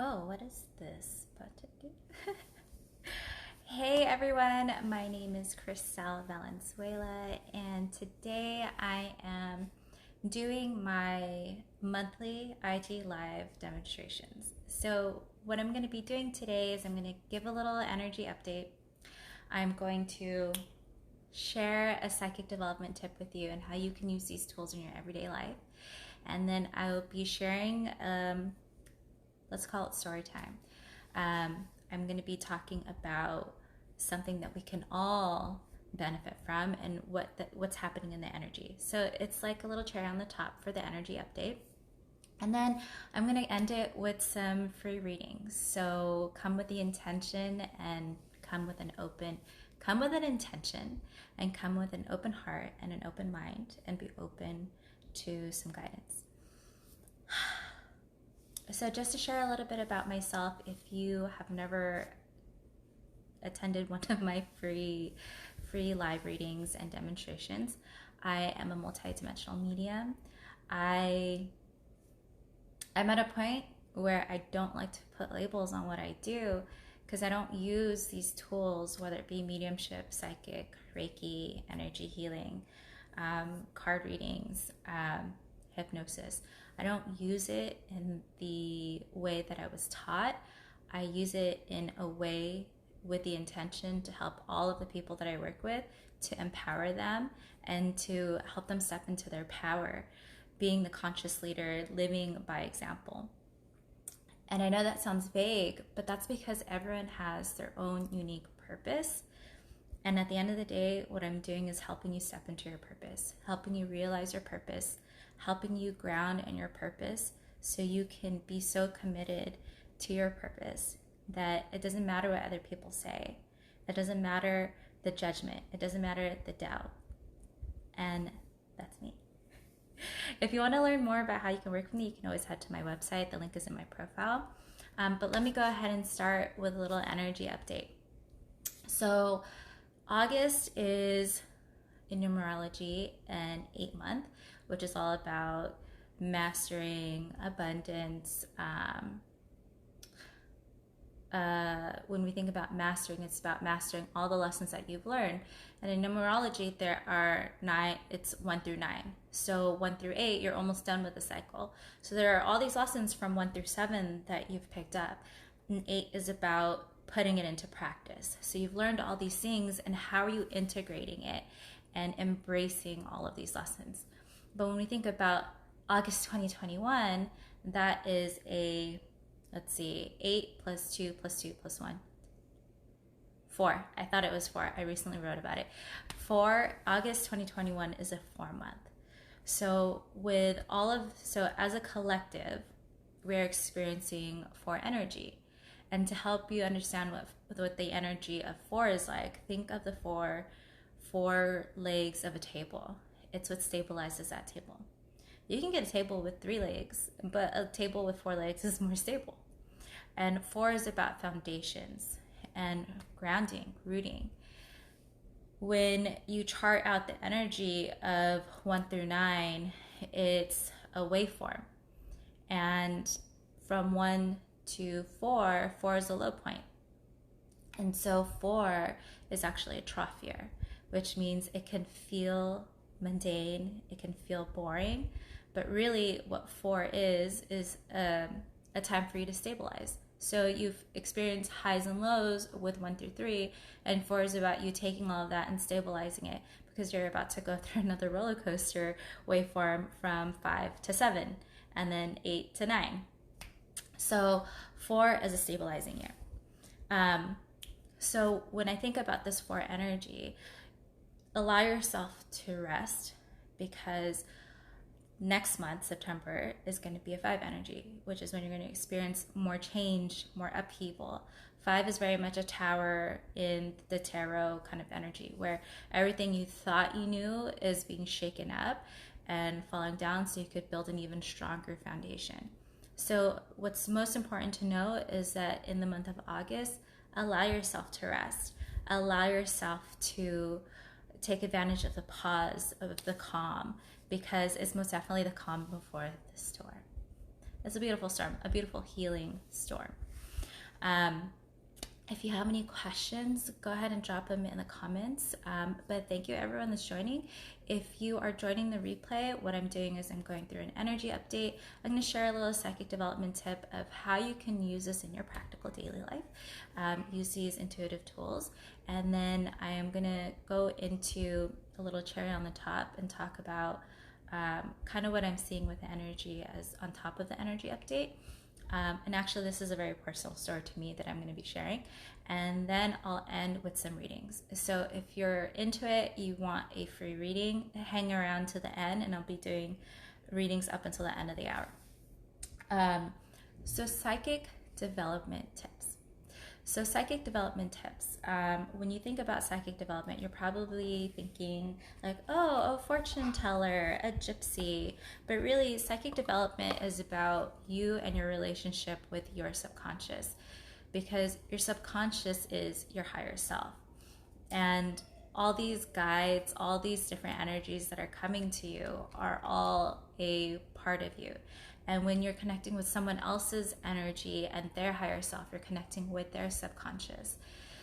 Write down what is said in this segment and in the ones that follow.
Oh, what is this button? Hey everyone, my name is Cristel Valenzuela, and today I am doing my monthly IG Live demonstrations. So, what I'm going to be doing today is I'm going to give a little energy update. I'm going to share a psychic development tip with you and how you can use these tools in your everyday life. And then I will be sharing let's call it story time. I'm going to be talking about something that we can all benefit from and what's happening in the energy. So it's like a little cherry on the top for the energy update. And then I'm going to end it with some free readings. So come with the intention and come with an intention and come with an open heart and an open mind and be open to some guidance. So just to share a little bit about myself, if you have never attended one of my free live readings and demonstrations, I am a multidimensional medium. I'm at a point where I don't like to put labels on what I do because I don't use these tools, whether it be mediumship, psychic, Reiki, energy healing, card readings, hypnosis. I don't use it in the way that I was taught. I use it in a way with the intention to help all of the people that I work with, to empower them and to help them step into their power, being the conscious leader, living by example. And I know that sounds vague, but that's because everyone has their own unique purpose. And at the end of the day, what I'm doing is helping you step into your purpose, helping you realize your purpose, helping you ground in your purpose so you can be so committed to your purpose that it doesn't matter what other people say. It doesn't matter the judgment. It doesn't matter the doubt. And that's me. If you want to learn more about how you can work with me, you can always head to my website. The link is in my profile. But let me go ahead and start with a little energy update. So August is, in numerology, an 8-month, which is all about mastering abundance. When we think about mastering, it's about mastering all the lessons that you've learned. And in numerology, there are 9, it's 1 through 9. So 1 through 8, you're almost done with the cycle. So there are all these lessons from 1 through 7 that you've picked up. And 8 is about putting it into practice. So you've learned all these things, and how are you integrating it and embracing all of these lessons? But when we think about August 2021, that is a, let's see, 8 plus 2 plus 2 plus 1. 4. I thought it was 4. I recently wrote about it. August 2021 is a 4-month. So as a collective, we're experiencing 4 energy. And to help you understand what the energy of 4 is like, think of the four legs of a table. It's what stabilizes that table. You can get a table with 3 legs, but a table with 4 legs is more stable. And 4 is about foundations and grounding, rooting. When you chart out the energy of 1 through 9, it's a waveform. And from 1 to 4, 4 is a low point. And so 4 is actually a trough year, which means it can feel mundane, it can feel boring, but really what 4 is a time for you to stabilize. So you've experienced highs and lows with 1 through 3, and 4 is about you taking all of that and stabilizing it, because you're about to go through another roller coaster waveform from 5 to 7 and then 8 to 9. So 4 is a stabilizing year. So when I think about this 4 energy, allow yourself to rest, because next month, September, is going to be a 5 energy, which is when you're going to experience more change, more upheaval. 5 is very much a tower in the tarot kind of energy, where everything you thought you knew is being shaken up and falling down so you could build an even stronger foundation. So what's most important to know is that in the month of August, allow yourself to rest. Allow yourself to take advantage of the pause, of the calm, because it's most definitely the calm before the storm. It's a beautiful storm, a beautiful healing storm. If you have any questions, go ahead and drop them in the comments. But thank you everyone that's joining. If you are joining the replay, what I'm doing is I'm going through an energy update. I'm going to share a little psychic development tip of how you can use this in your practical daily life. Use these intuitive tools. And then I am going to go into a little cherry on the top and talk about kind of what I'm seeing with the energy as on top of the energy update. And actually, this is a very personal story to me that I'm going to be sharing. And then I'll end with some readings. So if you're into it, you want a free reading, hang around to the end, and I'll be doing readings up until the end of the hour. So psychic development tips. So psychic development tips. When you think about psychic development, you're probably thinking like, oh, a fortune teller, a gypsy. But really, psychic development is about you and your relationship with your subconscious, because your subconscious is your higher self. And all these guides, all these different energies that are coming to you are all a part of you. And when you're connecting with someone else's energy and their higher self, you're connecting with their subconscious.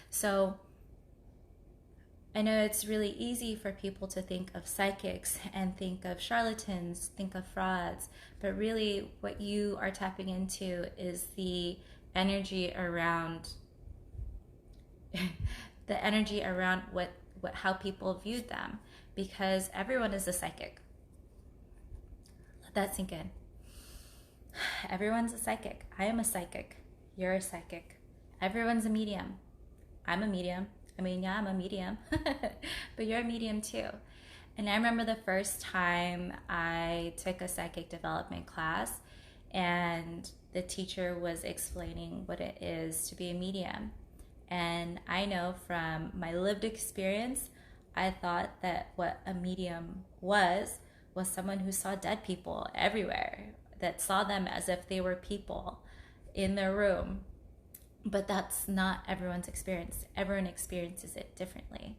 So I know it's really easy for people to think of psychics and think of charlatans, think of frauds, but really what you are tapping into is the energy around how people viewed them, because everyone is a psychic. Let that sink in. Everyone's a psychic. I am a psychic. You're a psychic. Everyone's a medium. I'm a medium. I mean, yeah, I'm a medium, but you're a medium too. And I remember the first time I took a psychic development class and the teacher was explaining what it is to be a medium. And I know from my lived experience, I thought that what a medium was someone who saw dead people everywhere, that saw them as if they were people in their room. But that's not everyone's experience. Everyone experiences it differently.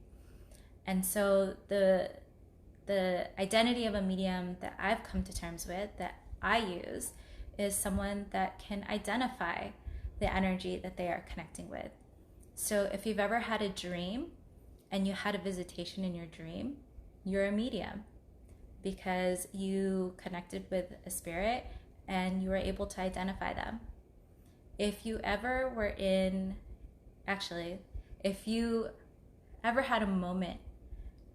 And so the identity of a medium that I've come to terms with, that I use, is someone that can identify the energy that they are connecting with. So if you've ever had a dream and you had a visitation in your dream, you're a medium, because you connected with a spirit and you were able to identify them. If you ever had a moment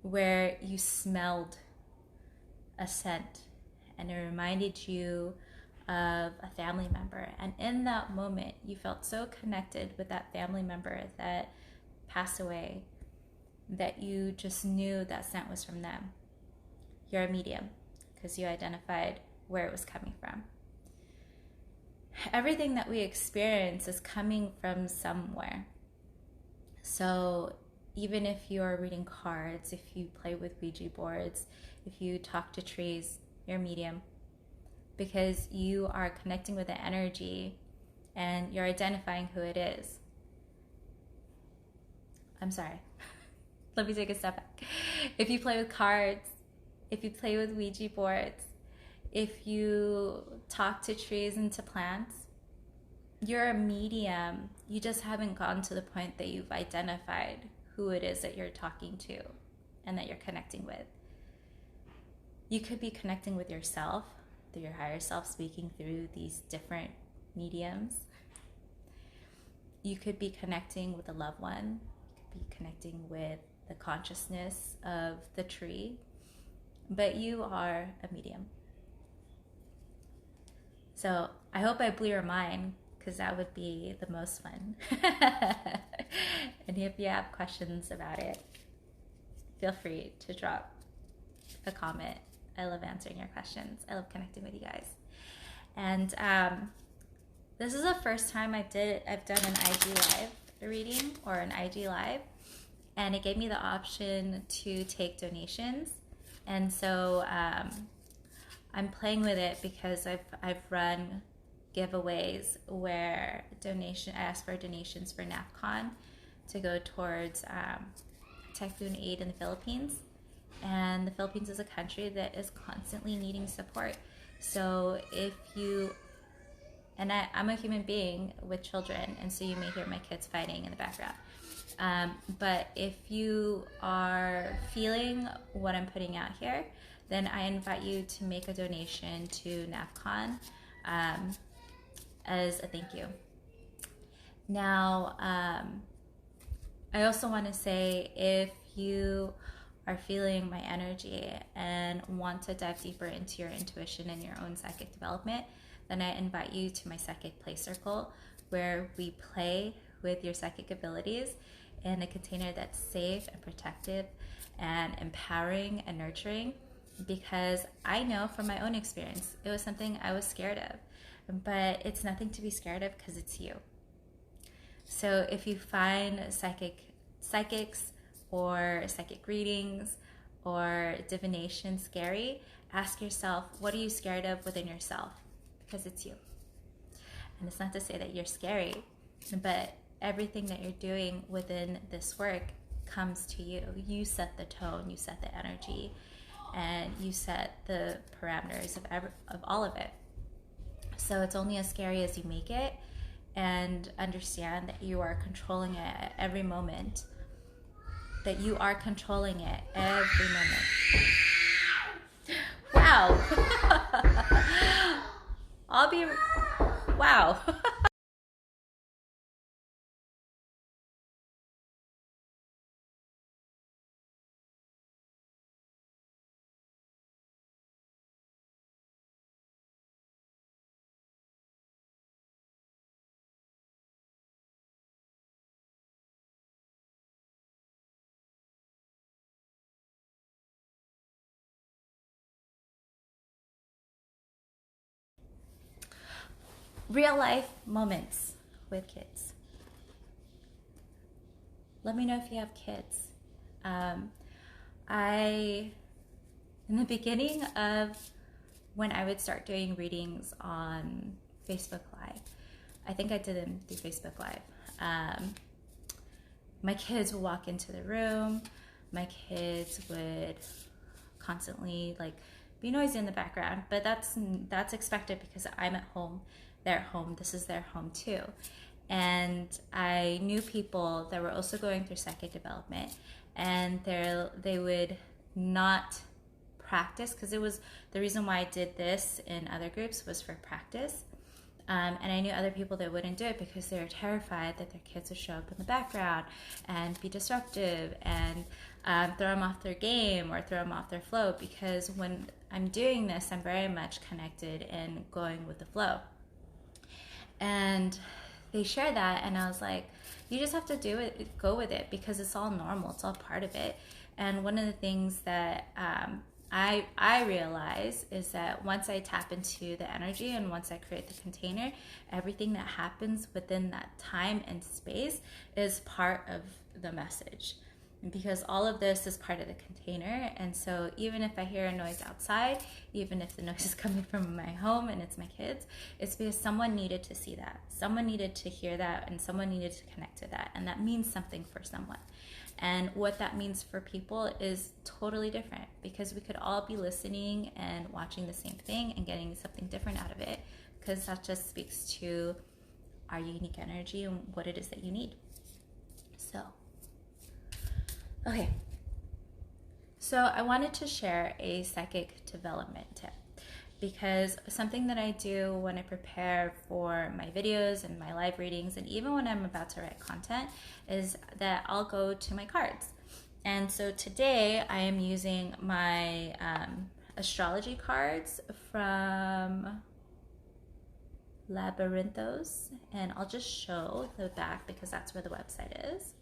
where you smelled a scent and it reminded you of a family member, and in that moment you felt so connected with that family member that passed away that you just knew that scent was from them, you're a medium, because you identified where it was coming from. Everything that we experience is coming from somewhere. So even if you're reading cards, if you play with Ouija boards, if you talk to trees, you're a medium, because you are connecting with the energy and you're identifying who it is. I'm sorry. Let me take a step back. If you play with cards, if you play with Ouija boards, if you talk to trees and to plants, you're a medium. You just haven't gotten to the point that you've identified who it is that you're talking to and that you're connecting with. You could be connecting with yourself, through your higher self, speaking through these different mediums. You could be connecting with a loved one. You could be connecting with the consciousness of the tree, but you are a medium. So I hope I blew your mind, because that would be the most fun. And if you have questions about it, feel free to drop a comment. I love answering your questions. I love connecting with you guys. And this is the first time I've done an IG live reading or an IG live, and it gave me the option to take donations. And so I'm playing with it because I've run giveaways where I ask for donations for NAFCON to go towards typhoon aid in the Philippines. And the Philippines is a country that is constantly needing support. So if you And I'm a human being with children, and so you may hear my kids fighting in the background. But if you are feeling what I'm putting out here, then I invite you to make a donation to NavCon as a thank you. Now, I also want to say, if you are feeling my energy and want to dive deeper into your intuition and your own psychic development, then I invite you to my Psychic Play Circle, where we play with your psychic abilities in a container that's safe and protective and empowering and nurturing, because I know from my own experience, it was something I was scared of, but it's nothing to be scared of because it's you. So if you find psychics or psychic readings or divination scary, ask yourself, what are you scared of within yourself? Because it's you. And it's not to say that you're scary, but everything that you're doing within this work comes to you. You set the tone, you set the energy, and you set the parameters of all of it. So it's only as scary as you make it, and understand that you are controlling it at every moment. That you are controlling it every moment. Wow. Wow. Real life moments with kids. Let me know if you have kids. In the beginning of when I would start doing readings on Facebook Live, I think I did them through Facebook Live. My kids would walk into the room. My kids would constantly be noisy in the background, but that's expected because I'm at home, they're at home, this is their home too. And I knew people that were also going through psychic development, and they would not practice, because it was the reason why I did this in other groups was for practice. And I knew other people that wouldn't do it because they were terrified that their kids would show up in the background and be disruptive and throw them off their game or throw them off their flow, because when I'm doing this, I'm very much connected and going with the flow. And they share that, and I was like, you just have to do it, go with it, because it's all normal, it's all part of it. And one of the things that I realize is that once I tap into the energy and once I create the container, everything that happens within that time and space is part of the message. Because all of this is part of the container. And so even if I hear a noise outside, even if the noise is coming from my home and it's my kids, it's because someone needed to see that. Someone needed to hear that, and someone needed to connect to that. And that means something for someone. And what that means for people is totally different, because we could all be listening and watching the same thing and getting something different out of it, because that just speaks to our unique energy and what it is that you need. Okay, so I wanted to share a psychic development tip, because something that I do when I prepare for my videos and my live readings, and even when I'm about to write content, is that I'll go to my cards. And so today I am using my astrology cards from Labyrinthos, and I'll just show the back because that's where the website is.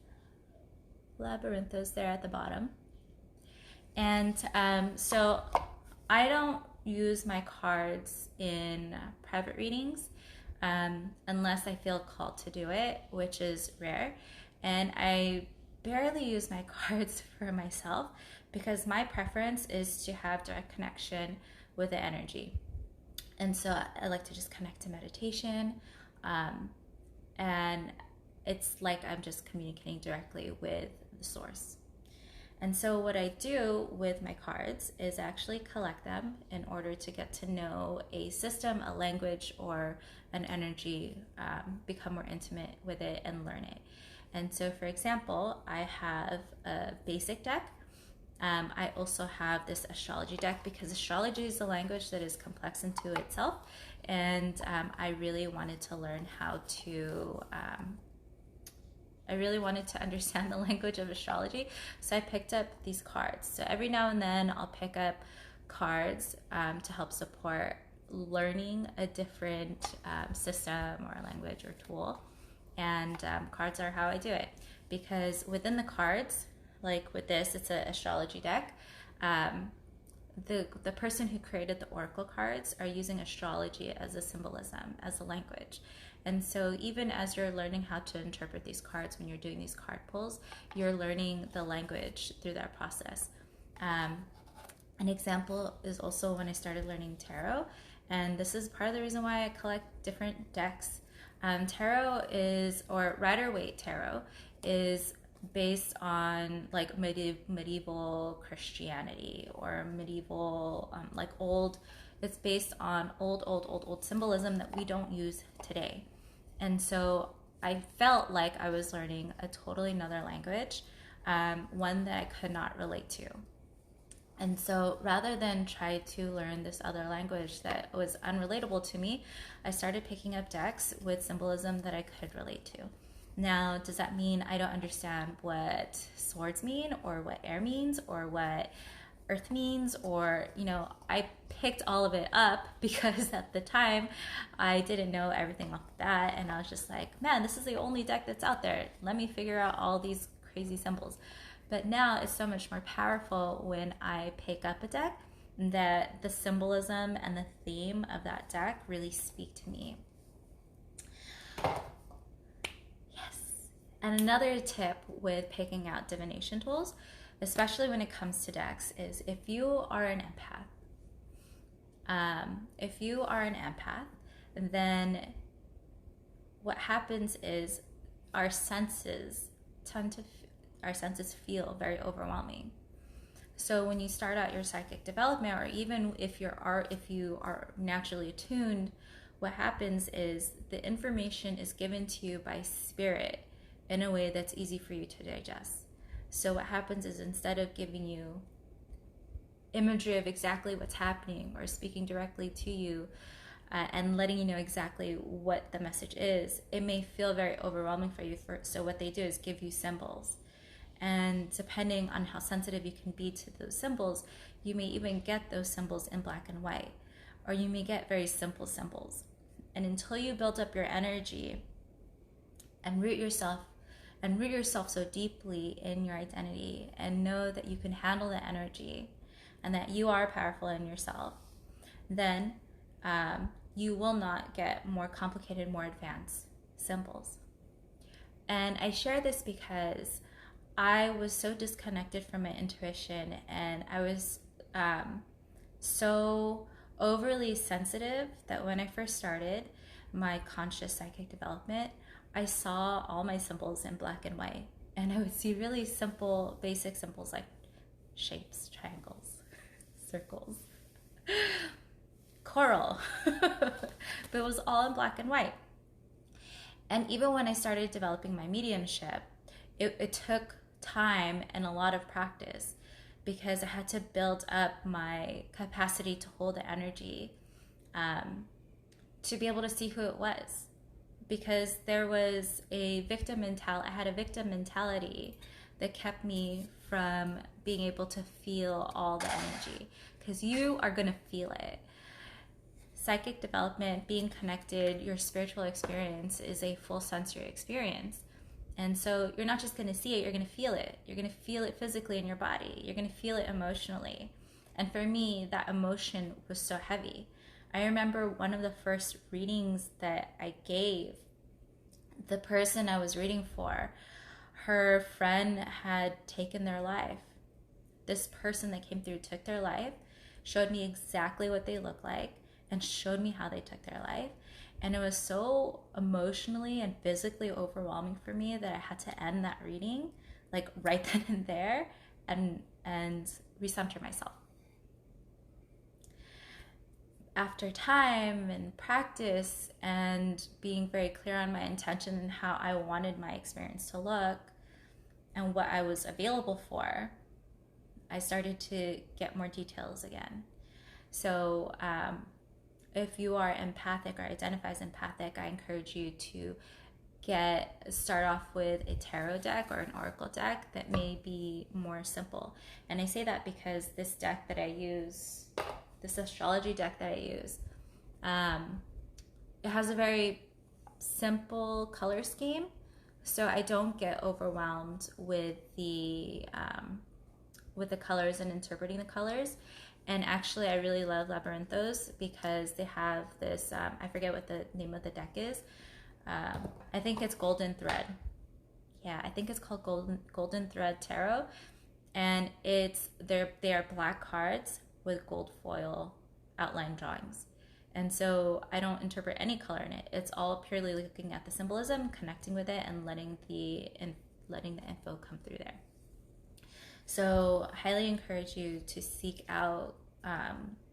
Labyrinthos there at the bottom. And so I don't use my cards in private readings unless I feel called to do it, which is rare. And I barely use my cards for myself because my preference is to have direct connection with the energy. And so I like to just connect to meditation, and it's like I'm just communicating directly with the source. And so what I do with my cards is actually collect them in order to get to know a system, a language, or an energy, become more intimate with it and learn it. And so, for example, I have a basic deck. I also have this astrology deck because astrology is a language that is complex into itself. And I really wanted to learn how to I really wanted to understand the language of astrology, so I picked up these cards. So every now and then I'll pick up cards to help support learning a different system or language or tool. And cards are how I do it, because within the cards, like with this, it's an astrology deck. The person who created the oracle cards are using astrology as a symbolism, as a language. And so even as you're learning how to interpret these cards, when you're doing these card pulls, you're learning the language through that process. An example is also when I started learning tarot, and this is part of the reason why I collect different decks. Tarot is, or Rider-Waite tarot, is based on like medieval Christianity or medieval, like old. It's based on old symbolism that we don't use today. And so I felt like I was learning a totally another language, one that I could not relate to. And so rather than try to learn this other language that was unrelatable to me, I started picking up decks with symbolism that I could relate to. Now, does that mean I don't understand what swords mean, or what air means, or what earth means? Or, I picked all of it up because at the time I didn't know everything off the bat, and I was just like, man, this is the only deck that's out there. Let me figure out all these crazy symbols. But now it's so much more powerful when I pick up a deck that the symbolism and the theme of that deck really speak to me. And another tip with picking out divination tools, especially when it comes to decks, is if you are an empath, then what happens is our senses feel very overwhelming. So when you start out your psychic development, or even if you are naturally attuned, what happens is the information is given to you by spirit in a way that's easy for you to digest. So what happens is, instead of giving you imagery of exactly what's happening or speaking directly to you and letting you know exactly what the message is, it may feel very overwhelming for you. So what they do is give you symbols. And depending on how sensitive you can be to those symbols, you may even get those symbols in black and white, or you may get very simple symbols. And until you build up your energy and root yourself so deeply in your identity, and know that you can handle the energy and that you are powerful in yourself, then you will not get more complicated, more advanced symbols. And I share this because I was so disconnected from my intuition, and I was so overly sensitive that when I first started my conscious psychic development, I saw all my symbols in black and white, and I would see really simple, basic symbols like shapes, triangles, circles, coral, but it was all in black and white. And even when I started developing my mediumship, it took time and a lot of practice, because I had to build up my capacity to hold the energy, to be able to see who it was. Because there was a victim mentality, I had a victim mentality that kept me from being able to feel all the energy, because you are going to feel it. Psychic development, being connected, your spiritual experience is a full sensory experience. And so you're not just going to see it, you're going to feel it. You're going to feel it physically in your body. You're going to feel it emotionally. And for me, that emotion was so heavy. I remember one of the first readings that I gave, the person I was reading for, her friend had taken their life. This person that came through took their life, showed me exactly what they looked like, and showed me how they took their life. And it was so emotionally and physically overwhelming for me that I had to end that reading, like right then and there, and recenter myself. After time and practice and being very clear on my intention and how I wanted my experience to look and what I was available for, I started to get more details again. So if you are empathic or identify as empathic, I encourage you to start off with a tarot deck or an oracle deck that may be more simple. And I say that because this deck that I use, this astrology deck that I use, it has a very simple color scheme, so I don't get overwhelmed with the colors and interpreting the colors. And actually, I really love Labyrinthos because they have this, I forget what the name of the deck is. I think it's Golden Thread. Yeah, I think it's called Golden Thread Tarot. And they are black cards with gold foil outline drawings. And so I don't interpret any color in it. It's all purely looking at the symbolism, connecting with it, and letting the info come through there. So I highly encourage you to seek out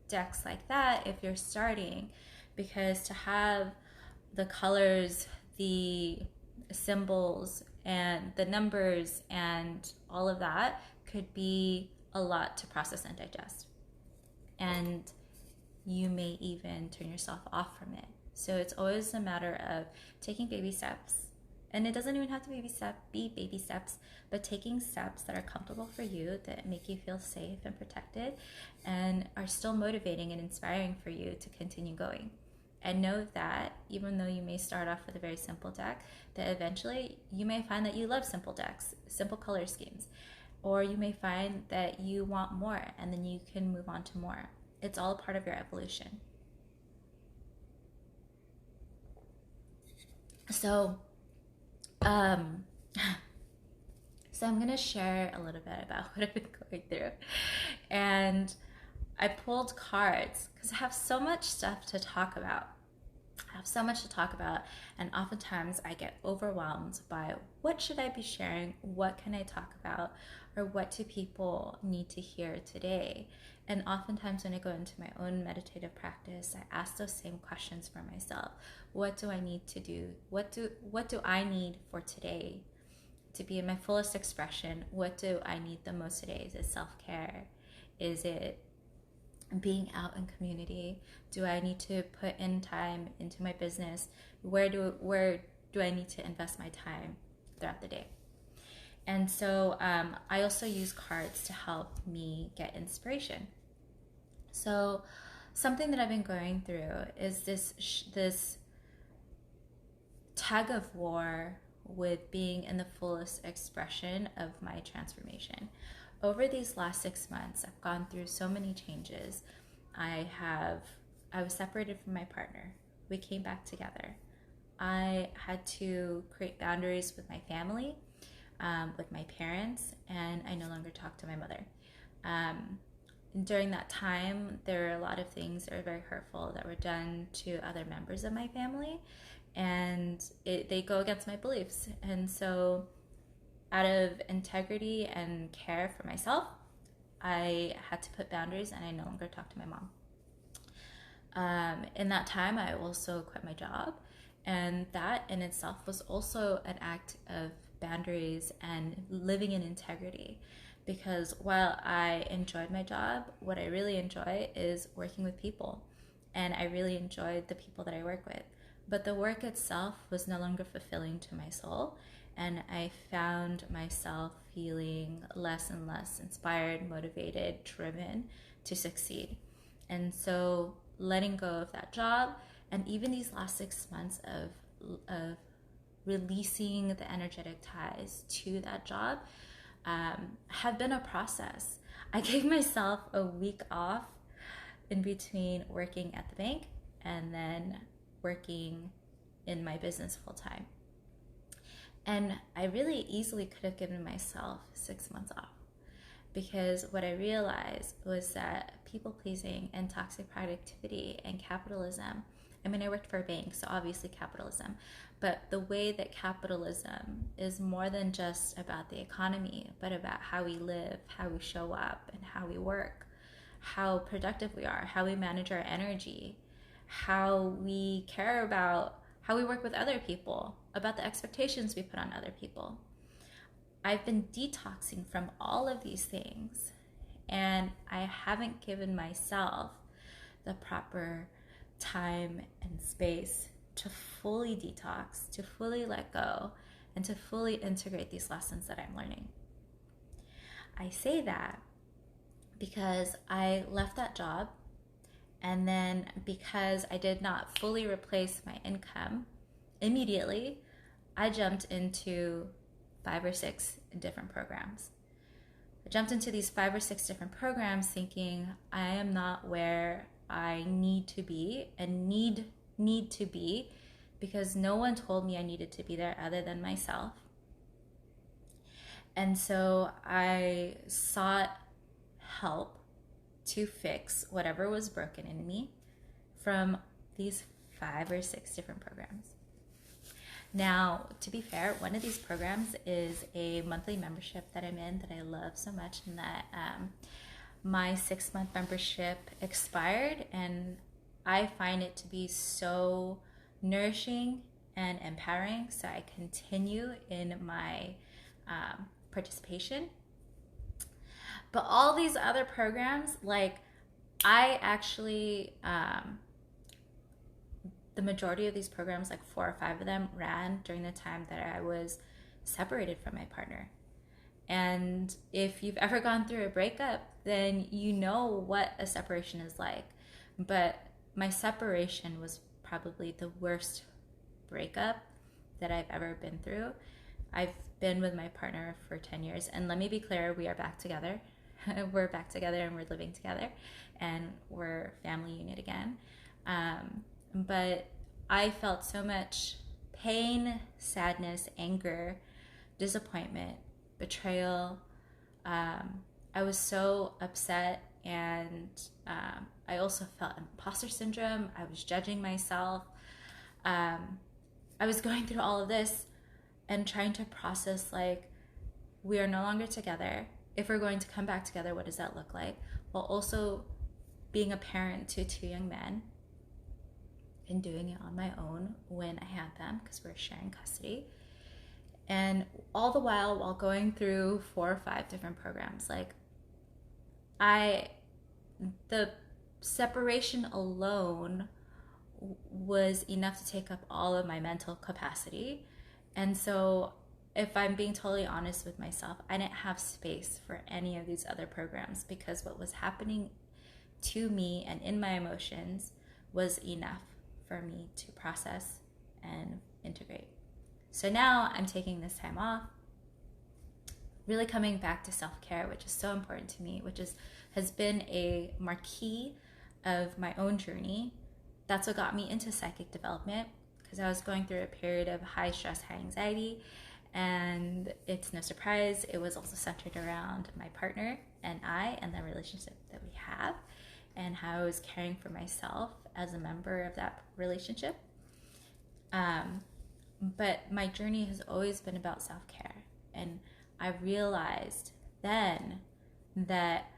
decks like that if you're starting, because to have the colors, the symbols, and the numbers and all of that could be a lot to process and digest. And you may even turn yourself off from it. So it's always a matter of taking baby steps. And it doesn't even have to be baby steps, but taking steps that are comfortable for you, that make you feel safe and protected, and are still motivating and inspiring for you to continue going. And know that even though you may start off with a very simple deck, that eventually you may find that you love simple decks, simple color schemes, or you may find that you want more, and then you can move on to more. It's all part of your evolution. So I'm going to share a little bit about what I've been going through. And I pulled cards because I have so much stuff to talk about. And oftentimes I get overwhelmed by what should I be sharing, what can I talk about, or what do people need to hear today. And oftentimes when I go into my own meditative practice, I ask those same questions for myself. What do I need to do? What do I need for today to be in my fullest expression? What do I need the most today? Is it self-care? Is it being out in community? Do I need to put in time into my business? Where do I need to invest my time throughout the day? And so I also use cards to help me get inspiration. So something that I've been going through is this tug of war with being in the fullest expression of my transformation. Over these last 6 months, I've gone through so many changes. I was separated from my partner. We came back together. I had to create boundaries with my family, with my parents, and I no longer talk to my mother. During that time, there were a lot of things that were very hurtful that were done to other members of my family, and they go against my beliefs. And so out of integrity and care for myself, I had to put boundaries, and I no longer talk to my mom. In that time, I also quit my job, and that in itself was also an act of boundaries and living in integrity. Because while I enjoyed my job, what I really enjoy is working with people, and I really enjoyed the people that I work with. But the work itself was no longer fulfilling to my soul, and I found myself feeling less and less inspired, motivated, driven to succeed. And so letting go of that job, and even these last 6 months of releasing the energetic ties to that job, have been a process. I gave myself a week off in between working at the bank and then working in my business full time. And I really easily could have given myself 6 months off, because what I realized was that people pleasing and toxic productivity and capitalism I mean, I worked for a bank, so obviously capitalism, but the way that capitalism is more than just about the economy, but about how we live, how we show up, and how we work, how productive we are, how we manage our energy, how we care about how we work with other people, about the expectations we put on other people. I've been detoxing from all of these things, and I haven't given myself the proper time and space to fully detox, to fully let go, and to fully integrate these lessons that I'm learning. I say that because I left that job, and then because I did not fully replace my income immediately, I jumped into 5 or 6 different programs. I jumped into these 5 or 6 different programs thinking I am not where I need to be and need to be, because no one told me I needed to be there other than myself. And so I sought help to fix whatever was broken in me from these 5 or 6 different programs. Now, to be fair, one of these programs is a monthly membership that I'm in that I love so much, and that my 6-month membership expired, and I find it to be so nourishing and empowering, so I continue in my participation. But all these other programs, like, I actually the majority of these programs, like 4 or 5 of them, ran during the time that I was separated from my partner. And if you've ever gone through a breakup, then you know what a separation is like. But my separation was probably the worst breakup that I've ever been through. I've been with my partner for 10 years, and let me be clear, we are back together. We're back together and we're living together, and we're family unit again. But I felt so much pain, sadness, anger, disappointment, betrayal. I was so upset, and I also felt imposter syndrome. I was judging myself. I was going through all of this and trying to process, like, we are no longer together. If we're going to come back together, what does that look like? While also being a parent to 2 young men and doing it on my own when I had them, because we're sharing custody. And all the while going through 4 or 5 different programs, like, the separation alone was enough to take up all of my mental capacity. And so, if I'm being totally honest with myself, I didn't have space for any of these other programs, because what was happening to me and in my emotions was enough for me to process and integrate. So now I'm taking this time off, really coming back to self-care, which is so important to me, which has been a marquee of my own journey. That's what got me into psychic development, because I was going through a period of high stress, high anxiety, and it's no surprise, it was also centered around my partner and I, and the relationship that we have, and how I was caring for myself as a member of that relationship. But my journey has always been about self-care, and I realized then that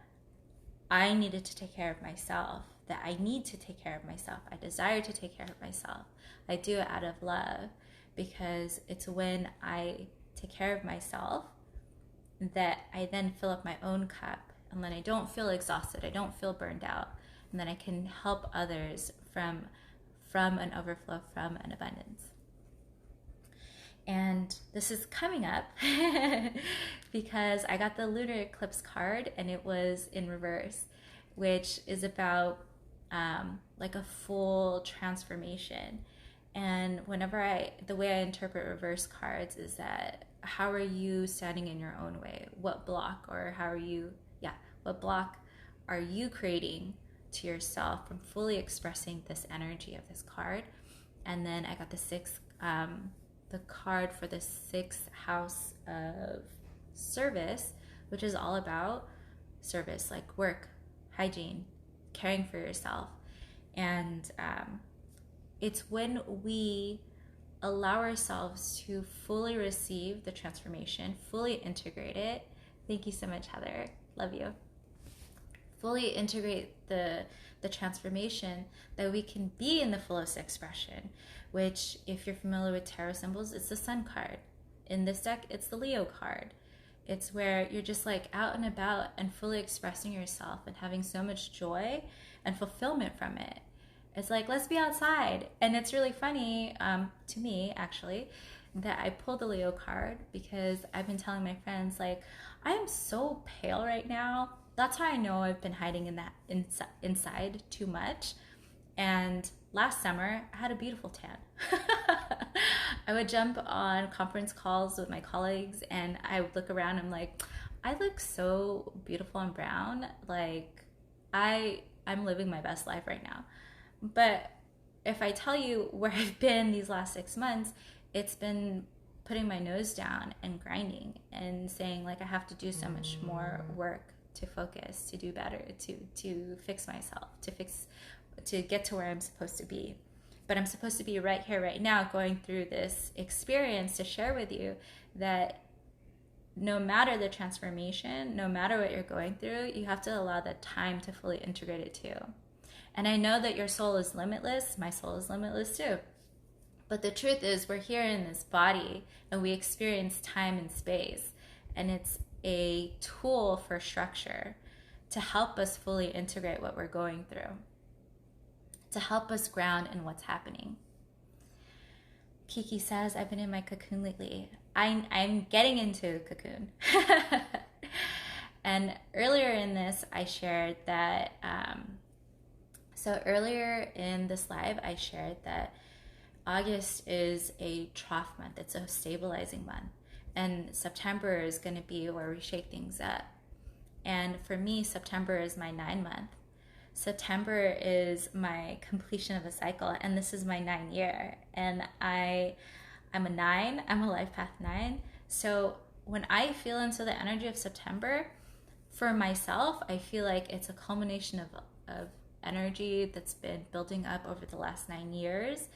I needed to take care of myself, that I need to take care of myself. I desire to take care of myself. I do it out of love, because it's when I take care of myself that I then fill up my own cup, and then I don't feel exhausted, I don't feel burned out, and then I can help others from an overflow, from an abundance. And this is coming up because I got the lunar eclipse card, and it was in reverse, which is about like a full transformation. And the way I interpret reverse cards is that, how are you standing in your own way? What block are you creating to yourself from fully expressing this energy of this card? And then I got the card for the 6th house of service, which is all about service, like work, hygiene, caring for yourself. And It's when we allow ourselves to fully receive the transformation, fully integrate it. Thank you so much, Heather. Love you. Fully integrate the transformation, that we can be in the fullest expression, which, if you're familiar with tarot symbols, it's the Sun card. In this deck, it's the Leo card. It's where you're just like out and about and fully expressing yourself and having so much joy and fulfillment from it. It's like, let's be outside. And it's really funny, to me, actually, that I pulled the Leo card, because I've been telling my friends, like, I am so pale right now. That's how I know I've been hiding in that inside too much. And last summer, I had a beautiful tan. I would jump on conference calls with my colleagues, and I would look around. I'm like, I look so beautiful and brown. Like, I'm living my best life right now. But if I tell you where I've been these last 6 months, it's been putting my nose down and grinding and saying, like, I have to do so much more work to focus, to do better, to fix myself, to get to where I'm supposed to be. But I'm supposed to be right here, right now, going through this experience to share with you that no matter the transformation, no matter what you're going through, you have to allow the time to fully integrate it too. And I know that your soul is limitless. My soul is limitless too. But the truth is, we're here in this body and we experience time and space. And it's a tool for structure to help us fully integrate what we're going through, to help us ground in what's happening. Kiki says, I've been in my cocoon lately. I'm getting into cocoon. And earlier in this, I shared that, so earlier in this live, I shared that August is a trough month. It's a stabilizing month. And September is going to be where we shake things up. And for me, September is my 9-month. September is my completion of a cycle, and this is my 9th year. And I'm a 9. I'm a life path 9. So when I feel into the energy of September, for myself, I feel like it's a culmination of energy that's been building up over the last 9 years.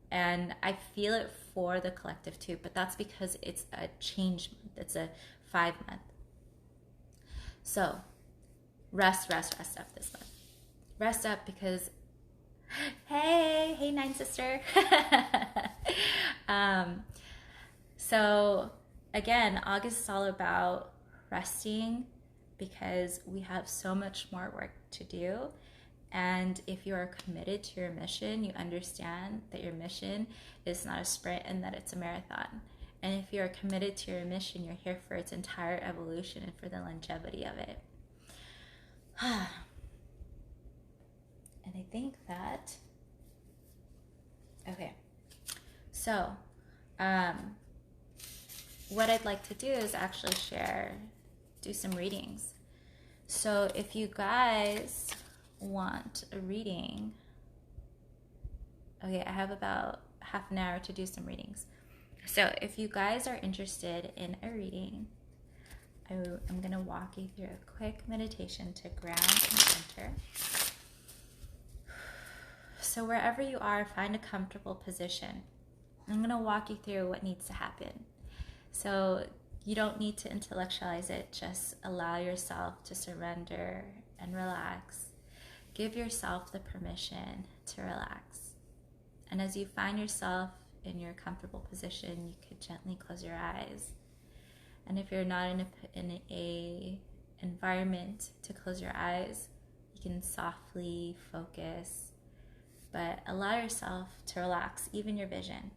And I feel it for the collective too, but that's because it's a change month. It's a 5-month. So rest up this month. Rest up, because hey 9 sister. So again, August is all about resting, because we have so much more work to do. And if you are committed to your mission, you understand that your mission is not a sprint and that it's a marathon. And if you are committed to your mission, you're here for its entire evolution and for the longevity of it. And I think that, okay, so what I'd like to do is actually do some readings. So if you guys want a reading, okay, I have about half an hour to do some readings. So if you guys are interested in a reading, I'm going to walk you through a quick meditation to ground and center. So wherever you are, find a comfortable position. I'm going to walk you through what needs to happen. So you don't need to intellectualize it. Just allow yourself to surrender and relax. Give yourself the permission to relax. And as you find yourself in your comfortable position, you could gently close your eyes. And if you're not in a environment to close your eyes, you can softly focus, but allow yourself to relax, even your vision.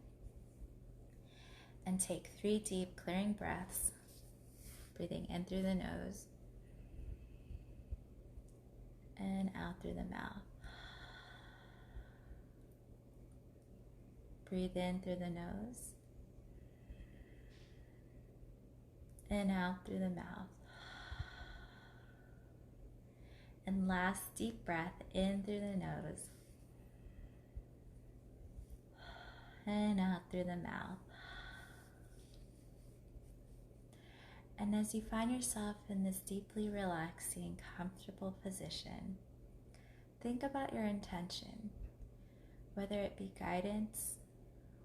And take 3 deep clearing breaths, breathing in through the nose and out through the mouth. Breathe in through the nose and out through the mouth. And last deep breath in through the nose and out through the mouth. And as you find yourself in this deeply relaxing, comfortable position, think about your intention. whether it be guidance,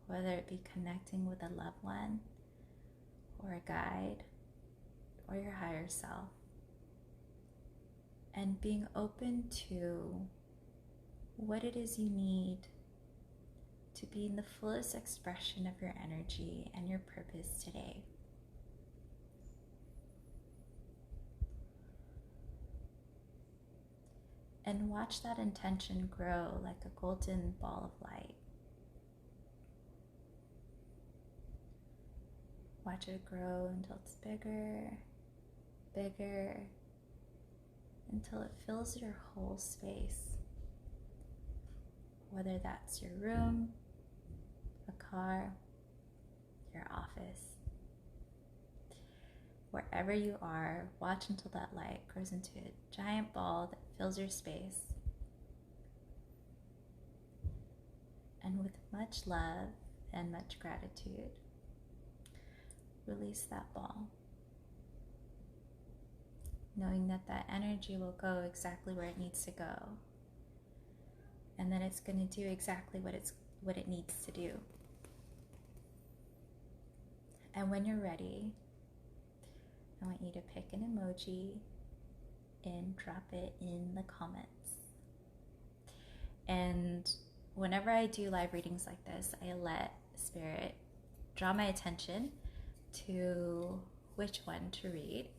whether it be connecting with a loved one or a guide or your higher self, and being open to what it is you need to be in the fullest expression of your energy and your purpose today. And watch that intention grow like a golden ball of light. Watch it grow until it's bigger, bigger, until it fills your whole space. Whether that's your room, a car, your office. Wherever you are, watch until that light grows into a giant ball that fills your space. And with much love and much gratitude, release that ball, knowing that that energy will go exactly where it needs to go, and then it's going to do exactly what it needs to do. And when you're ready, I want you to pick an emoji and drop it in the comments. And whenever I do live readings like this, I let Spirit draw my attention to which one to read.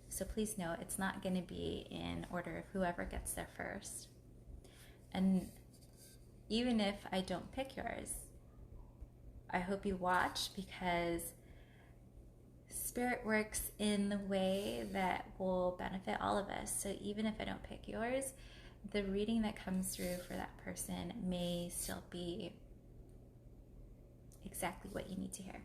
So please know it's not going to be in order of whoever gets there first. And even if I don't pick yours, I hope you watch, because Spirit works in the way that will benefit all of us. So even if I don't pick yours, the reading that comes through for that person may still be exactly what you need to hear.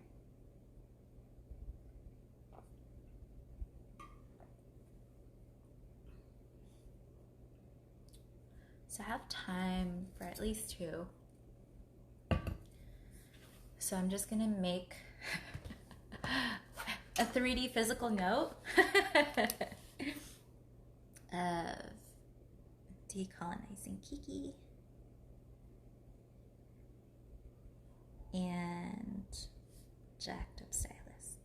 So I have time for at least two. So I'm just gonna make a 3D physical note of decolonizing Kiki and Jacked Up Stylist.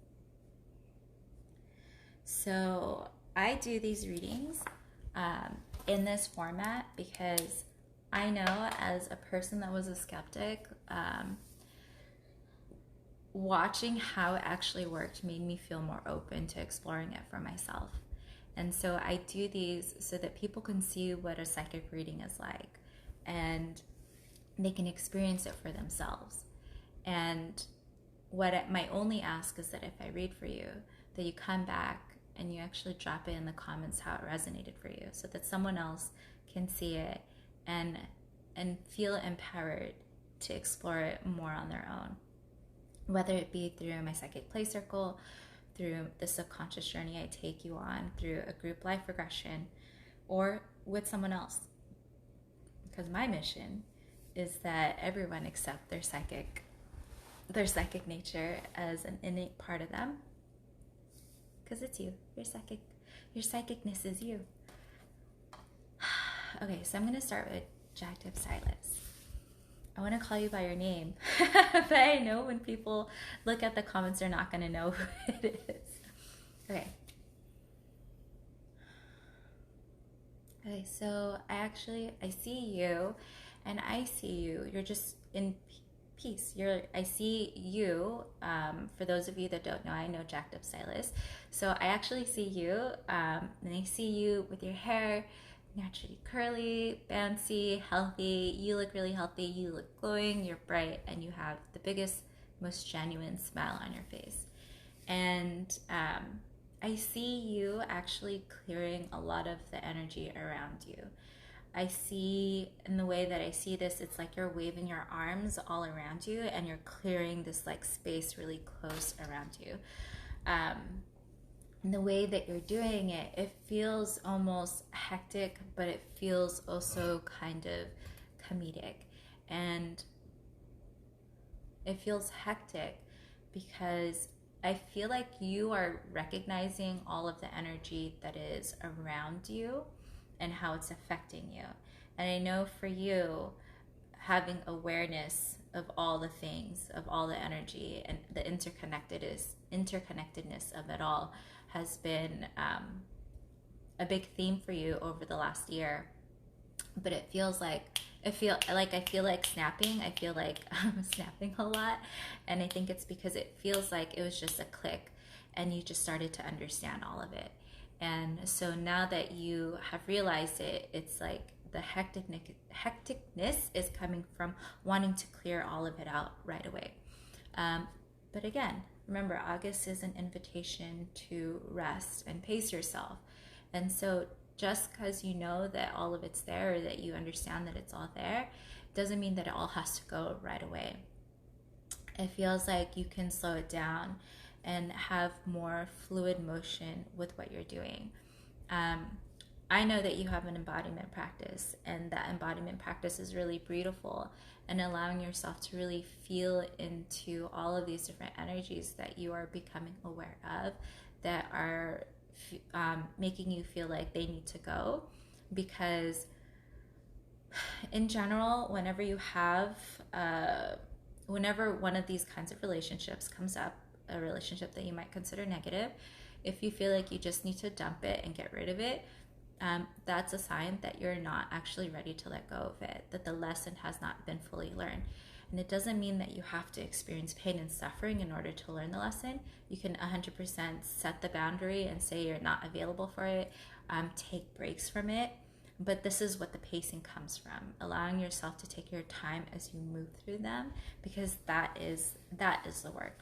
So I do these readings in this format because I know, as a person that was a skeptic, watching how it actually worked made me feel more open to exploring it for myself. And so I do these so that people can see what a psychic reading is like, and they can experience it for themselves. And my only ask is that if I read for you, that you come back and you actually drop it in the comments how it resonated for you, so that someone else can see it and feel empowered to explore it more on their own. Whether it be through my Psychic Play Circle, through the subconscious journey I take you on, through a group life regression, or with someone else. Because my mission is that everyone accept their psychic nature as an innate part of them. Because it's you. You're psychic. Your psychicness is you. Okay, so I'm going to start with Jacked Up Stylist. I want to call you by your name, but I know when people look at the comments, they're not going to know who it is. Okay. Okay, so I see you, and I see you. You're just in peace. I see you. For those of you that don't know, I know Jacked Up Stylist. So I actually see you, and I see you with your hair naturally curly, bouncy, healthy. You look really healthy. You look glowing. You're bright, and you have the biggest, most genuine smile on your face. And I see you actually clearing a lot of the energy around you. I see, in the way that I see this, it's like you're waving your arms all around you, and you're clearing this like space really close around you. And the way that you're doing it, it feels almost hectic, but it feels also kind of comedic. And it feels hectic because I feel like you are recognizing all of the energy that is around you and how it's affecting you. And I know for you, having awareness of all the things, of all the energy, and the interconnectedness of it all has been a big theme for you over the last year. But it feels like I feel like snapping. I feel like I'm snapping a lot, and I think it's because it feels like it was just a click, and you just started to understand all of it. And so now that you have realized it, it's like the hecticness is coming from wanting to clear all of it out right away. But again, remember, August is an invitation to rest and pace yourself. And so just because you know that all of it's there, or that you understand that it's all there, doesn't mean that it all has to go right away. It feels like you can slow it down and have more fluid motion with what you're doing. I know that you have an embodiment practice, and that embodiment practice is really beautiful, and allowing yourself to really feel into all of these different energies that you are becoming aware of, that are making you feel like they need to go. Because in general, whenever one of these kinds of relationships comes up, a relationship that you might consider negative, if you feel like you just need to dump it and get rid of it, that's a sign that you're not actually ready to let go of it, that the lesson has not been fully learned. And it doesn't mean that you have to experience pain and suffering in order to learn the lesson. You can 100% set the boundary and say you're not available for it, take breaks from it. But this is what the pacing comes from, allowing yourself to take your time as you move through them, because that is the work.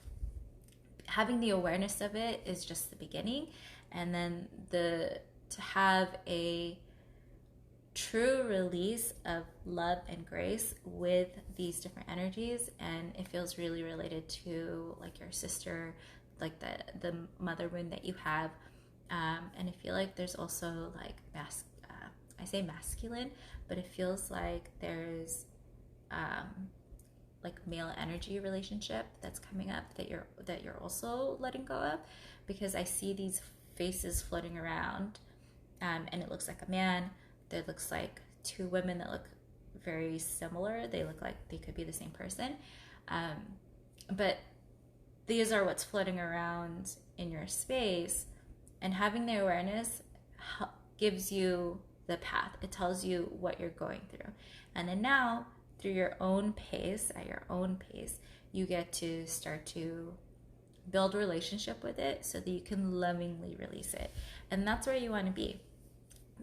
Having the awareness of it is just the beginning, and then to have a true release of love and grace with these different energies. And it feels really related to like your sister, like the mother wound that you have. And I feel like there's also like I say masculine, but it feels like there's like male energy relationship that's coming up that you're also letting go of, because I see these faces floating around, and it looks like a man. There looks like two women that look very similar. They look like they could be the same person, but these are what's floating around in your space. And having the awareness gives you the path. It tells you what you're going through, and then now, through your own pace, at your own pace, you get to start to build a relationship with it so that you can lovingly release it. And that's where you want to be,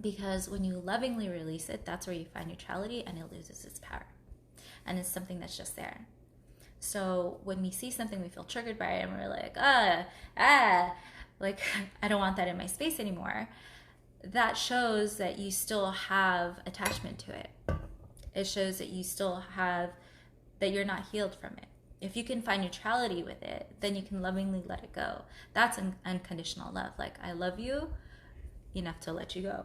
because when you lovingly release it, that's where you find neutrality, and it loses its power, and it's something that's just there. So when we see something, we feel triggered by it, and we're like, like, I don't want that in my space anymore. That shows that you still have attachment to it. It shows that you still have, that you're not healed from it. If you can find neutrality with it, then you can lovingly let it go. That's unconditional love. Like, I love you enough to let you go.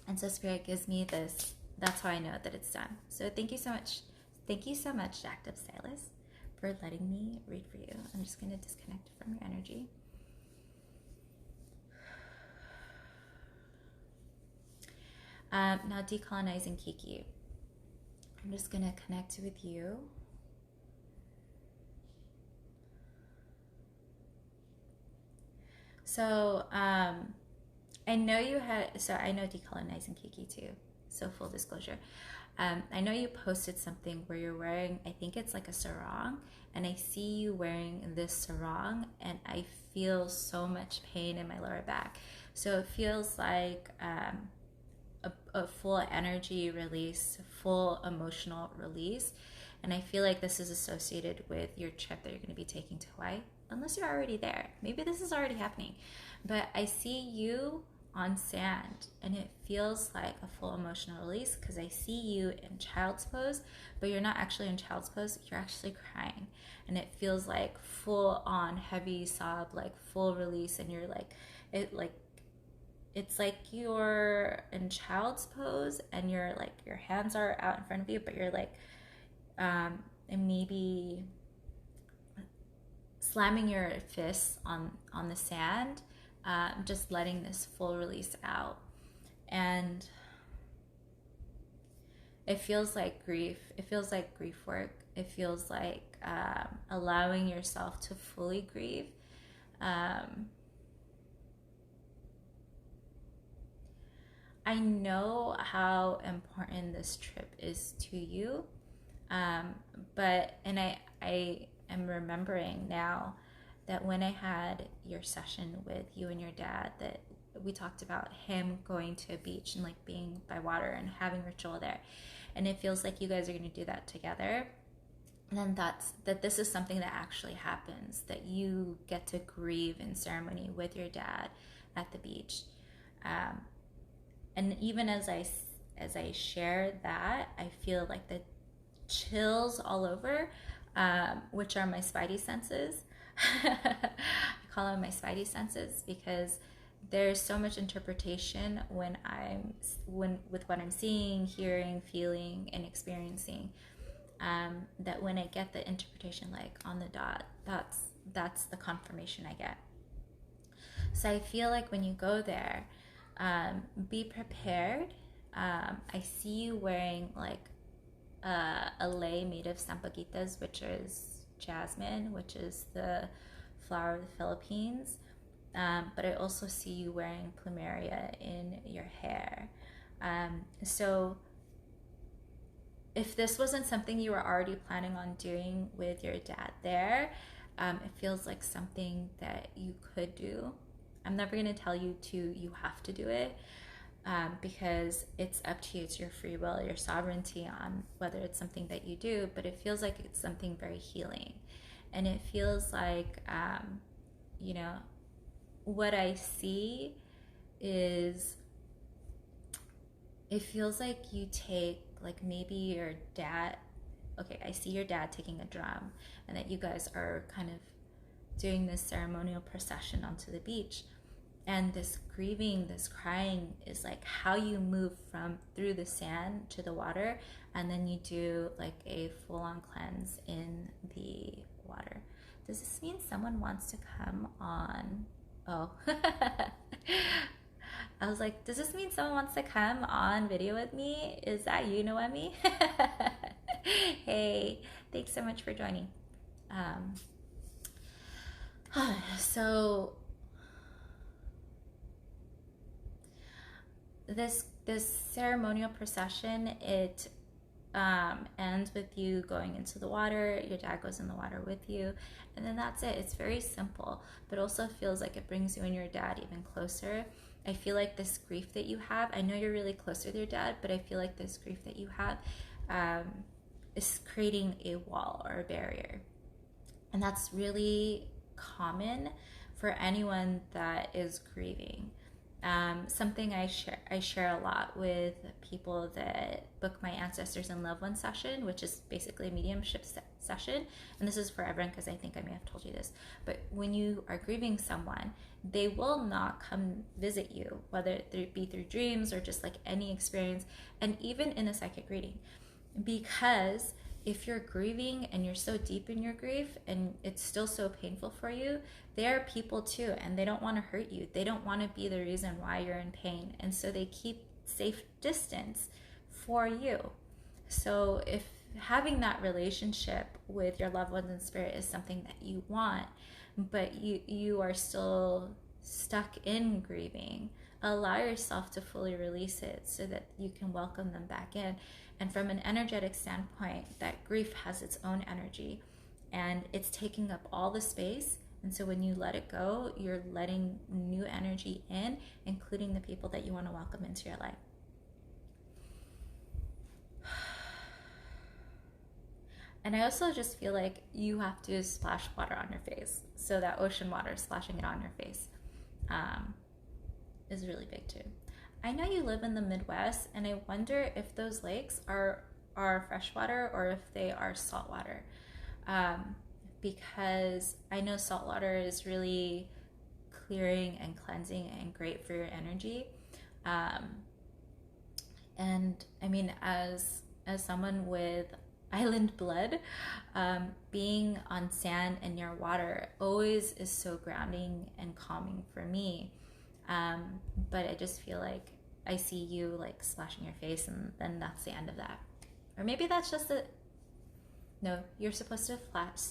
And so Spirit gives me this. That's how I know that it's done. So thank you so much. Thank you so much, Jacked Up Stylist, for letting me read for you. I'm just going to disconnect from your energy. Now, decolonizing Kiki. I'm just going to connect with you. So, I know decolonizing Kiki too. So full disclosure. I know you posted something where you're wearing, I think it's like a sarong, and I see you wearing this sarong, and I feel so much pain in my lower back. So it feels like a full energy release, full emotional release. And I feel like this is associated with your trip that you're going to be taking to Hawaii, unless you're already there. Maybe this is already happening. But I see you on sand, and it feels like a full emotional release, because I see you in child's pose, but you're not actually in child's pose, you're actually crying. And it feels like full on heavy sob, like full release, and you're like, it's like you're in child's pose, and you're like, your hands are out in front of you, but you're like, and maybe slamming your fists on the sand, just letting this full release out. And it feels like grief. It feels like grief work. It feels like allowing yourself to fully grieve. I know how important this trip is to you, but I am remembering now that when I had your session with you and your dad, that we talked about him going to a beach and like being by water and having ritual there, and it feels like you guys are going to do that together. And then that this is something that actually happens, that you get to grieve in ceremony with your dad at the beach. And even as I share that, I feel like the chills all over, which are my spidey senses. I call them my spidey senses because there's so much interpretation when with what I'm seeing, hearing, feeling, and experiencing. That when I get the interpretation like on the dot, that's the confirmation I get. So I feel like when you go there, be prepared. I see you wearing like a lei made of sampaguitas, which is jasmine, which is the flower of the Philippines. But I also see you wearing plumeria in your hair. So if this wasn't something you were already planning on doing with your dad there, it feels like something that you could do. I'm never going to tell you you have to do it, because it's up to you. It's your free will, your sovereignty on whether it's something that you do, but it feels like it's something very healing. And it feels like, what I see is, it feels like you take, like maybe your dad, okay, I see your dad taking a drum, and that you guys are kind of doing this ceremonial procession onto the beach. And this grieving, this crying is like how you move from through the sand to the water, and then you do like a full-on cleanse in the water. Does this mean someone wants to come on? Oh. I was like, does this mean someone wants to come on video with me? Is that you, Noemi? Hey, thanks so much for joining. So this ceremonial procession, it ends with you going into the water. Your dad goes in the water with you, and then that's it. It's very simple, but also feels like it brings you and your dad even closer. I feel like this grief that you have, I know you're really close with your dad, but I feel like this grief that you have is creating a wall or a barrier. And that's really common for anyone that is grieving. Something I share a lot with people that book my ancestors and loved ones session, which is basically a mediumship session. And this is for everyone because I think I may have told you this. But when you are grieving someone, they will not come visit you, whether it be through dreams or just like any experience, and even in a psychic reading. Because if you're grieving and you're so deep in your grief and it's still so painful for you, they are people too, and they don't want to hurt you. They don't want to be the reason why you're in pain. And so they keep safe distance for you. So if having that relationship with your loved ones in spirit is something that you want, but you are still stuck in grieving, allow yourself to fully release it so that you can welcome them back in. And from an energetic standpoint, that grief has its own energy and it's taking up all the space. And so when you let it go, you're letting new energy in, including the people that you want to welcome into your life. And I also just feel like you have to splash water on your face. So that ocean water, splashing it on your face, is really big too. I know you live in the Midwest, and I wonder if those lakes are freshwater or if they are saltwater. Because I know saltwater is really clearing and cleansing and great for your energy. And I mean, as someone with island blood, being on sand and near water always is so grounding and calming for me. But I just feel like I see you like splashing your face, and then that's the end of that. Or maybe that's just a no, you're supposed to flash.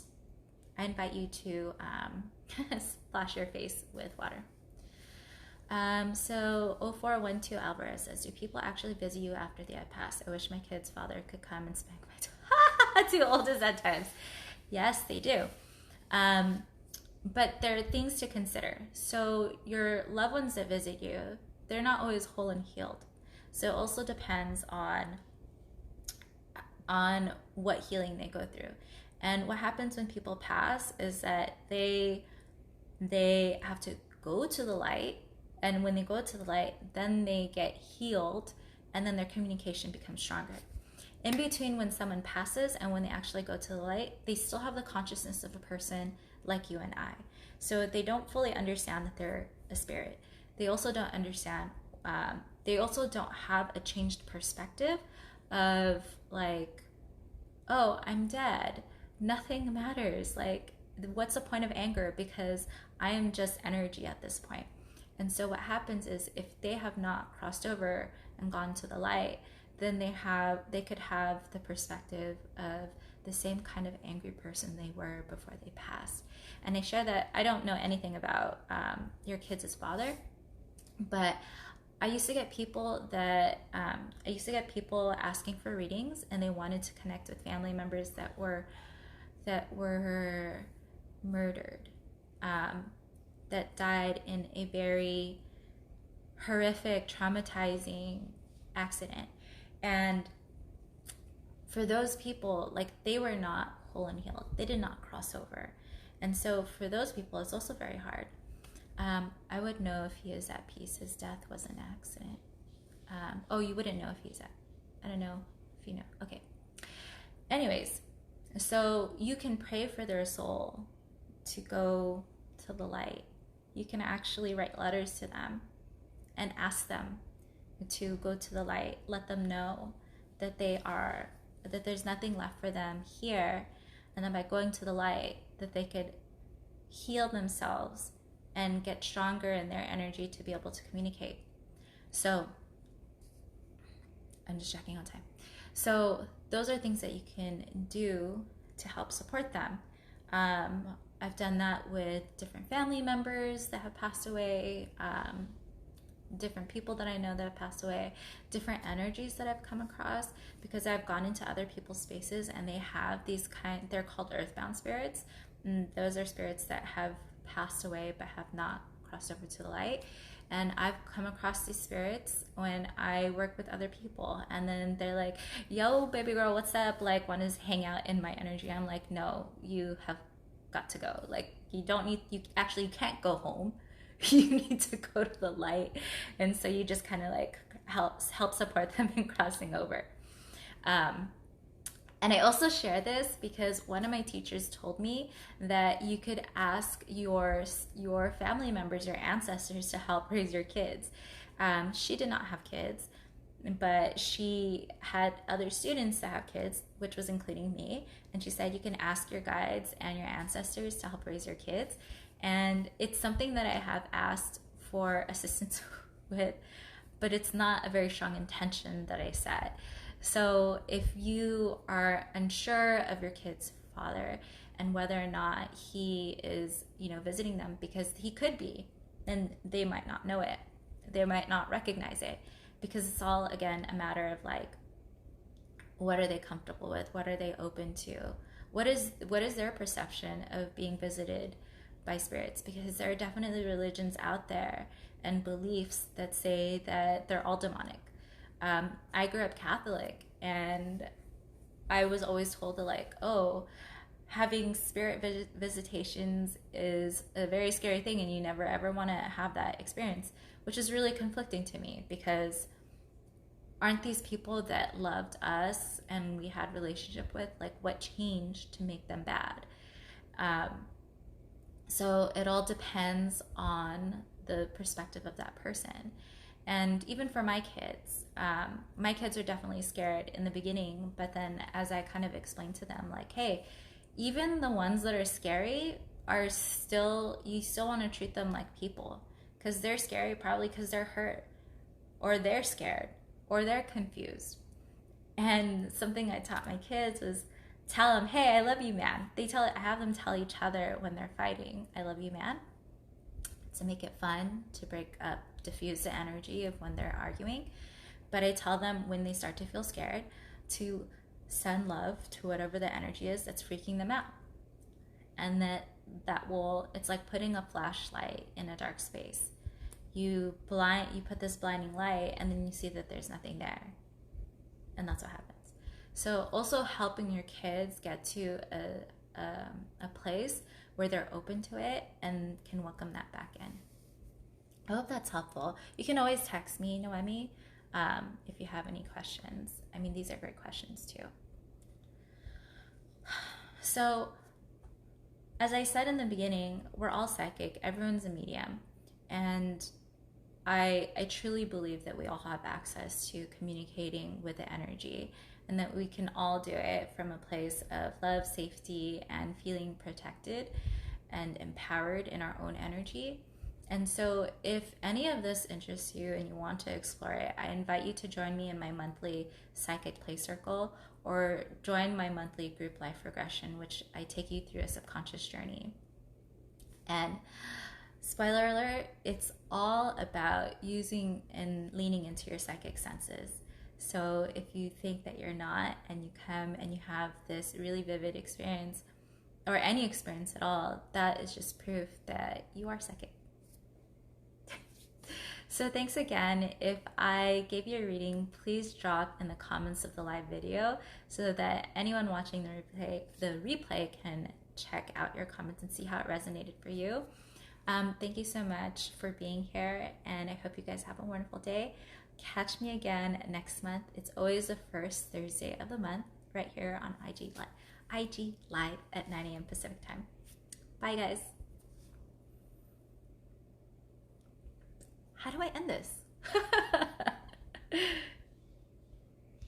I invite you to splash your face with water. So 0412 Alvarez says, do people actually visit you after they have passed? I wish my kid's father could come and spank my two oldest at times. Yes, they do. But there are things to consider. So your loved ones that visit you, they're not always whole and healed. So it also depends on what healing they go through. And what happens when people pass is that they have to go to the light, and when they go to the light, then they get healed, and then their communication becomes stronger. In between when someone passes and when they actually go to the light, they still have the consciousness of a person like you and I. So they don't fully understand that they're a spirit. They also don't understand, they also don't have a changed perspective of like, oh, I'm dead. Nothing matters. Like, what's the point of anger? Because I am just energy at this point. And so what happens is if they have not crossed over and gone to the light, then they could have the perspective of the same kind of angry person they were before they passed. And I share that I don't know anything about your kids' father, but I used to get people asking for readings, and they wanted to connect with family members that were murdered, that died in a very horrific, traumatizing accident. And for those people, like, they were not whole and healed. They did not cross over. And so for those people, it's also very hard. I would know if he is at peace. His death was an accident. You wouldn't know if he's at, I don't know if you know. Okay. Anyways, so you can pray for their soul to go to the light. You can actually write letters to them and ask them to go to the light. Let them know that that there's nothing left for them here. And then by going to the light, that they could heal themselves and get stronger in their energy to be able to communicate. So I'm just checking on time. So those are things that you can do to help support them. I've done that with different family members that have passed away, different people that I know that have passed away, different energies that I've come across, because I've gone into other people's spaces and they have they're called earthbound spirits. And those are spirits that have passed away but have not crossed over to the light. And I've come across these spirits when I work with other people, and then they're like, yo, baby girl, what's up? Like, want to hang out in my energy? I'm like, no, you have got to go. Like, you can't go home. You need to go to the light. And so you just kind of like help support them in crossing over. And I also share this because one of my teachers told me that you could ask your family members, your ancestors, to help raise your kids. She did not have kids, but she had other students that have kids, which was including me. And she said you can ask your guides and your ancestors to help raise your kids. And it's something that I have asked for assistance with, but it's not a very strong intention that I set. So if you are unsure of your kid's father and whether or not he is, visiting them, because he could be, and they might not know it, they might not recognize it, because it's all, again, a matter of like, what are they comfortable with? What are they open to? What is their perception of being visited by spirits? Because there are definitely religions out there and beliefs that say that they're all demonic. I grew up Catholic, and I was always told that, like, oh, having spirit visitations is a very scary thing, and you never ever want to have that experience, which is really conflicting to me, because aren't these people that loved us and we had relationship with, like, what changed to make them bad? So it all depends on the perspective of that person. And even for my kids are definitely scared in the beginning, but then as I kind of explain to them, like, hey, even the ones that are scary you still want to treat them like people, because they're scary probably because they're hurt, or they're scared, or they're confused. And something I taught my kids was tell them, hey, I love you, man. I have them tell each other when they're fighting, I love you, man, to make it fun, to break up, diffuse the energy of when they're arguing. But I tell them when they start to feel scared to send love to whatever the energy is that's freaking them out. And it's like putting a flashlight in a dark space. You put this blinding light, and then you see that there's nothing there. And that's what happens. So also helping your kids get to a place where they're open to it and can welcome that back in. I hope that's helpful. You can always text me, Noemi, if you have any questions. I mean, these are great questions too. So, as I said in the beginning, we're all psychic. Everyone's a medium. And I truly believe that we all have access to communicating with the energy, and that we can all do it from a place of love, safety, and feeling protected and empowered in our own energy. And so if any of this interests you and you want to explore it, I invite you to join me in my monthly Psychic Play Circle, or join my monthly group Life Regression, which I take you through a subconscious journey. And spoiler alert, it's all about using and leaning into your psychic senses. So if you think that you're not, and you come and you have this really vivid experience, or any experience at all, that is just proof that you are psychic. So thanks again. If I gave you a reading, please drop in the comments of the live video so that anyone watching the replay can check out your comments and see how it resonated for you. Thank you so much for being here, and I hope you guys have a wonderful day. Catch me again next month. It's always the first Thursday of the month right here on IG Live at 9 a.m. Pacific time. Bye, guys. How do I end this?